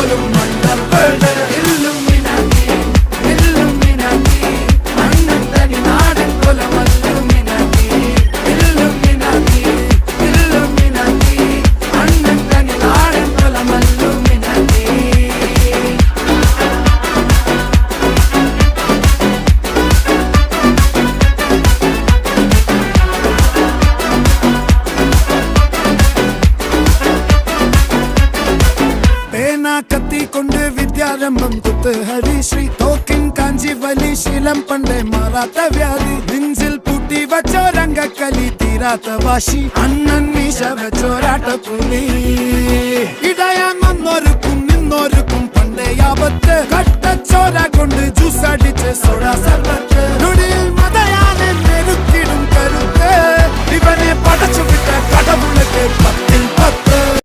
പോലും മണ്ടപ്പേട് Illuminati Illuminati അണ്ണൻ തനി നാടൻ കൊലമല്ലുമിനാറ്റി ഇല്ലുമിനാറ്റി ഇല്ലുമിനാറ്റി അണ്ണൻ തനി നാടൻ കൊലമല്ലുമിനാറ്റി. കത്തി കൊണ്ട് വിദ്യാരംഭം കുത്ത് ഹരിശ്രീ തോക്കിൻ കാഞ്ചി വലി ശീലം പണ്ടേ മാറാത്ത വ്യാധി നെഞ്ചിൽ പൂട്ടി വച്ചോരംഗക്കലി തീരാത്ത വാശി അണ്ണൻ മീശ വെച്ചോരാട്ട പുലി ഇടയാൻ വന്നോർക്കും നിന്നോർക്കും പണ്ടേ ആപത്ത് കട്ടച്ചോര കൊണ്ട് ജ്യൂസ് അടിച്ച് സോഡ സർബത്ത്